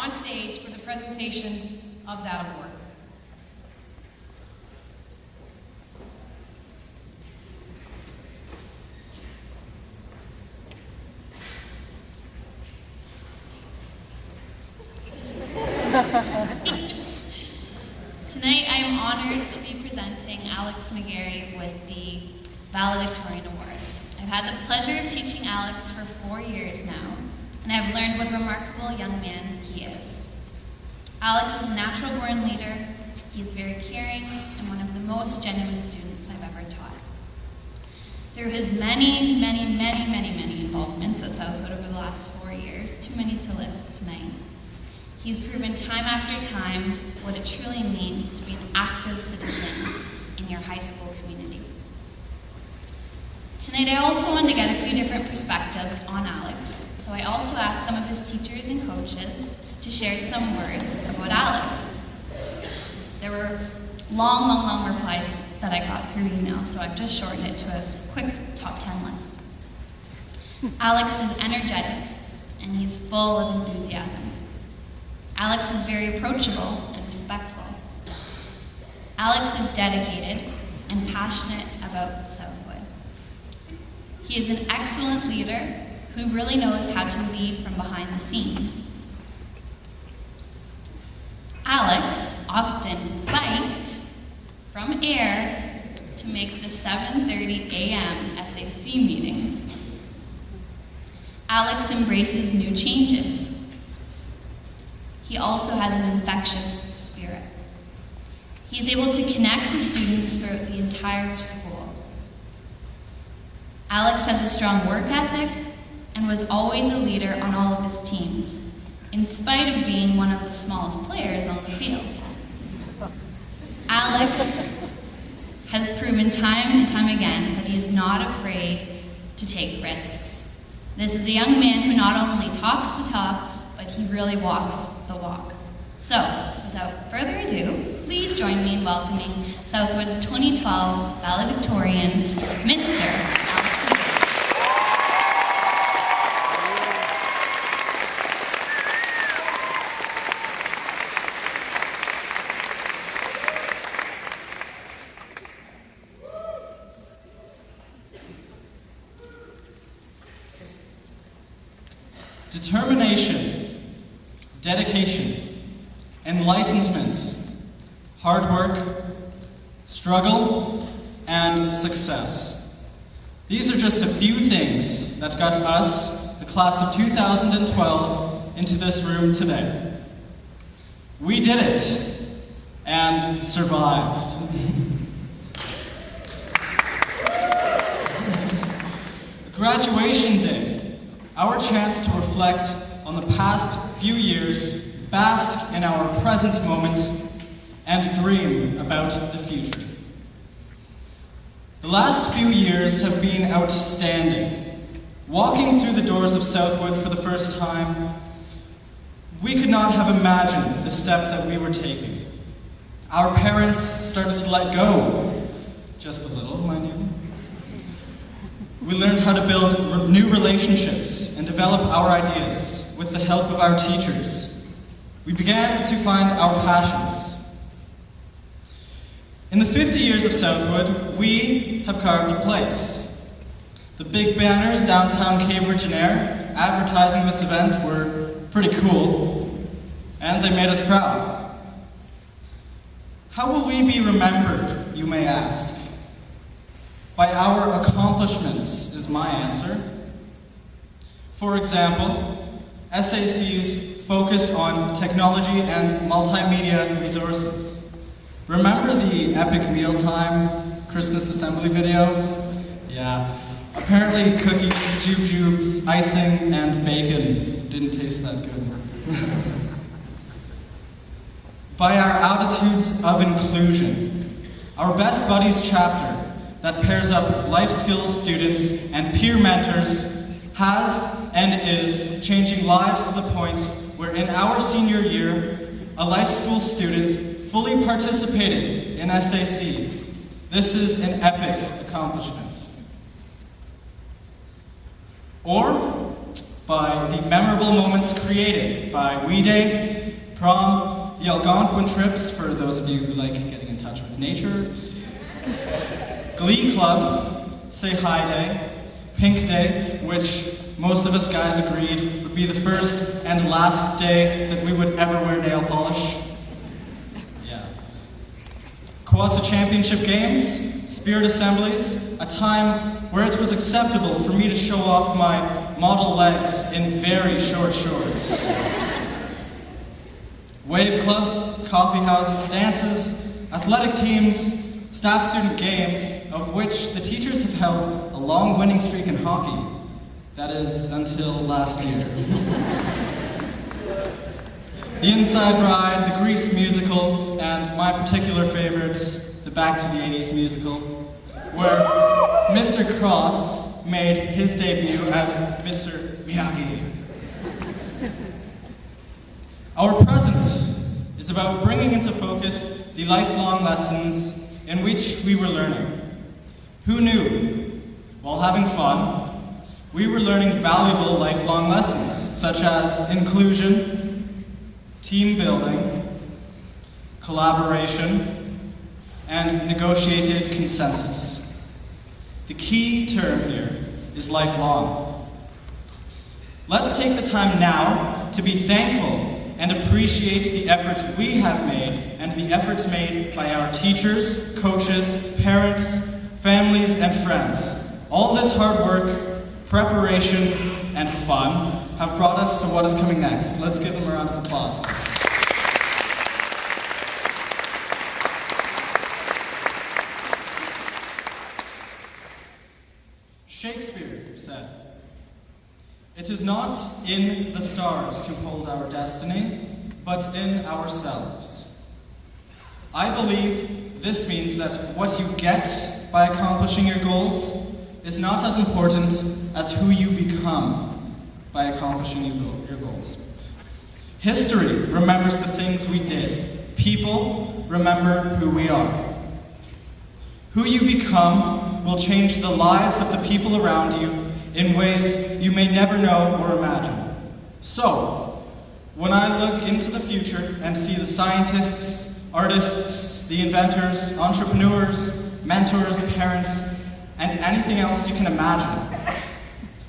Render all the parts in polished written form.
on stage for the presentation of that award. Tonight I am honored to be presenting Alex McGarry with the Valedictorian Award. I've had the pleasure of teaching Alex for 4 years now, and I've learned what a remarkable young man he is. Alex is a natural-born leader. He is very caring and one of the most genuine students I've ever taught. Through his many involvements at Southwood over the last 4 years, too many to list tonight, he's proven time after time what it truly means to be an active citizen in your high school community. Tonight I also wanted to get a few different perspectives on Alex, so I also asked some of his teachers and coaches to share some words about Alex. There were long replies that I got through email, so I've just shortened it to a quick top 10 list. Alex is energetic, and he's full of enthusiasm. Alex is very approachable and respectful. Alex is dedicated and passionate about Southwood. He is an excellent leader who really knows how to lead from behind the scenes. Alex often biked from air to make the 7:30 a.m. SAC meetings. Alex embraces new changes. He also has an infectious spirit. He is able to connect with students throughout the entire school. Alex has a strong work ethic and was always a leader on all of his teams, in spite of being one of the smallest players on the field. Alex has proven time and time again that he is not afraid to take risks. This is a young man who not only talks the talk, but he really walks the walk. So, without further ado, please join me in welcoming Southwood's 2012 Valedictorian, Mr. Alex McGarry. Determination, dedication, enlightenment, hard work, struggle, and success. These are just a few things that got us, the class of 2012, into this room today. We did it, and survived. Graduation day. Our chance to reflect on the past few years, bask in our present moment, and dream about the future. The last few years have been outstanding. Walking through the doors of Southwood for the first time, we could not have imagined the step that we were taking. Our parents started to let go, just a little, mind you. We learned how to build new relationships and develop our ideas with the help of our teachers. We began to find our passions. In the 50 years of Southwood, we have carved a place. The big banners downtown Cambridge and Ayr advertising this event were pretty cool, and they made us proud. How will we be remembered, you may ask? By our accomplishments is my answer. For example, SAC's focus on technology and multimedia resources. Remember the epic mealtime Christmas assembly video? Yeah. Apparently cookies, jujubes, icing, and bacon didn't taste that good. By our attitudes of inclusion, our Best Buddies chapter that pairs up life skills students and peer mentors has and is changing lives to the point where in our senior year, a life school student fully participated in SAC. This is an epic accomplishment. Or by the memorable moments created by Wee Day, prom, the Algonquin trips, for those of you who like getting in touch with nature, Glee Club, Say Hi Day, Pink Day, which most of us guys agreed would be the first and last day that we would ever wear nail polish. Yeah. Kwasa Championship Games, Spirit Assemblies, a time where it was acceptable for me to show off my model legs in very short shorts. Wave Club, coffee houses, dances, athletic teams, staff student games, of which the teachers have held a long winning streak in hockey. That is, until last year. The Inside Ride, the Grease musical, and my particular favorite, the Back to the 80s musical, where Mr. Cross made his debut as Mr. Miyagi. Our present is about bringing into focus the lifelong lessons in which we were learning. Who knew, while having fun, we were learning valuable lifelong lessons, such as inclusion, team building, collaboration, and negotiated consensus. The key term here is lifelong. Let's take the time now to be thankful and appreciate the efforts we have made and the efforts made by our teachers, coaches, parents, families, and friends. All this hard work, preparation, and fun have brought us to what is coming next. Let's give them a round of applause. Shakespeare said, "It is not in the stars to hold our destiny, but in ourselves." I believe this means that what you get by accomplishing your goals is not as important as who you become by accomplishing your goals. History remembers the things we did. People remember who we are. Who you become will change the lives of the people around you in ways you may never know or imagine. So, when I look into the future and see the scientists, artists, the inventors, entrepreneurs, mentors, parents, and anything else you can imagine,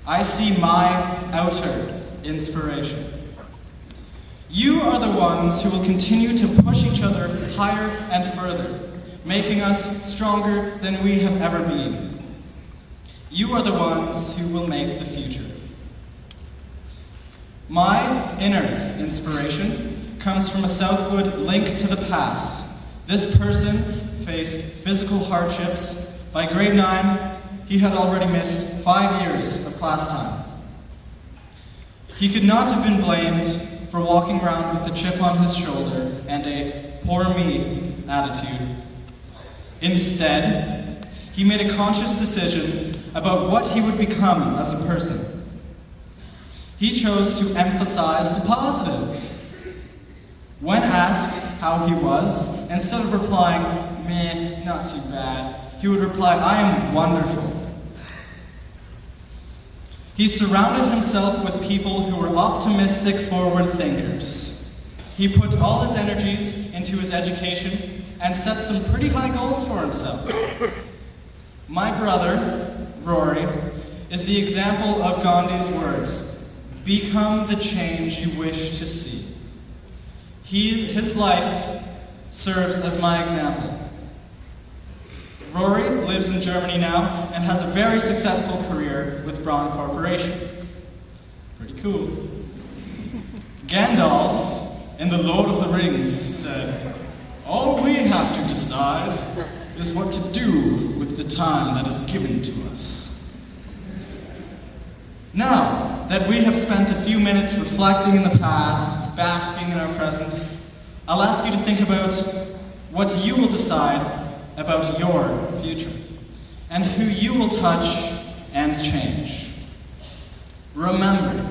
I see my outer inspiration. You are the ones who will continue to push each other higher and further, making us stronger than we have ever been. You are the ones who will make the future. My inner inspiration comes from a Southwood link to the past. This person faced physical hardships. By grade 9, he had already missed 5 years of class time. He could not have been blamed for walking around with a chip on his shoulder and a poor me attitude. Instead, he made a conscious decision about what he would become as a person. He chose to emphasize the positive. When asked how he was, instead of replying, "Meh, not too bad," he would reply, "I am wonderful." He surrounded himself with people who were optimistic, forward thinkers. He put all his energies into his education and set some pretty high goals for himself. My brother, Rory, is the example of Gandhi's words, "Become the change you wish to see." His life serves as my example. Rory lives in Germany now and has a very successful career with Braun Corporation. Pretty cool. Gandalf, in The Lord of the Rings, said, "All we have to decide is what to do with the time that is given to us." Now that we have spent a few minutes reflecting in the past, basking in our present, I'll ask you to think about what you will decide about your future and who you will touch and change. Remember,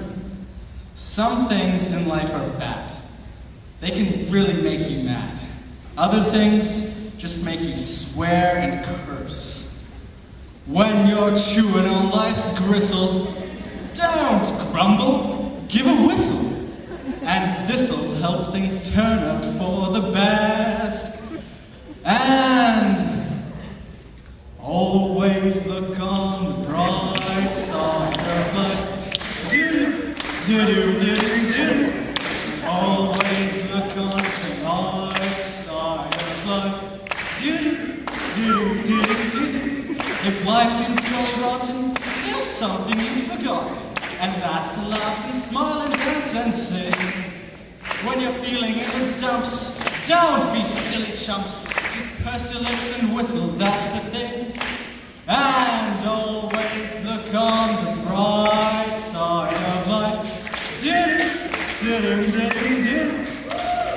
some things in life are bad. They can really make you mad. Other things just make you swear and curse. When you're chewing on life's gristle, Don't grumble, give a whistle. And this'll help things turn out for the best. And always look on the bright side of life. Do-do, do-do, do-do, do-do. Always look on the bright side of life. Do-do, do-do, do-do, do-do. If life seems totally rotten, there's something you've forgotten. And that's to laugh and smile and dance and sing. When you're feeling in the dumps, don't be silly chumps. Just purse your lips and whistle, that's the thing. And always look on the bright side of life. Do-do-do-do-do.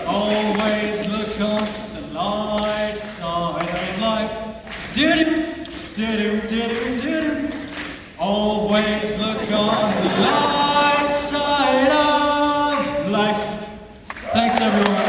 Always look on the light side of life. Do-do-do-do-do-do. Always look on the light side of life. Thanks, everyone.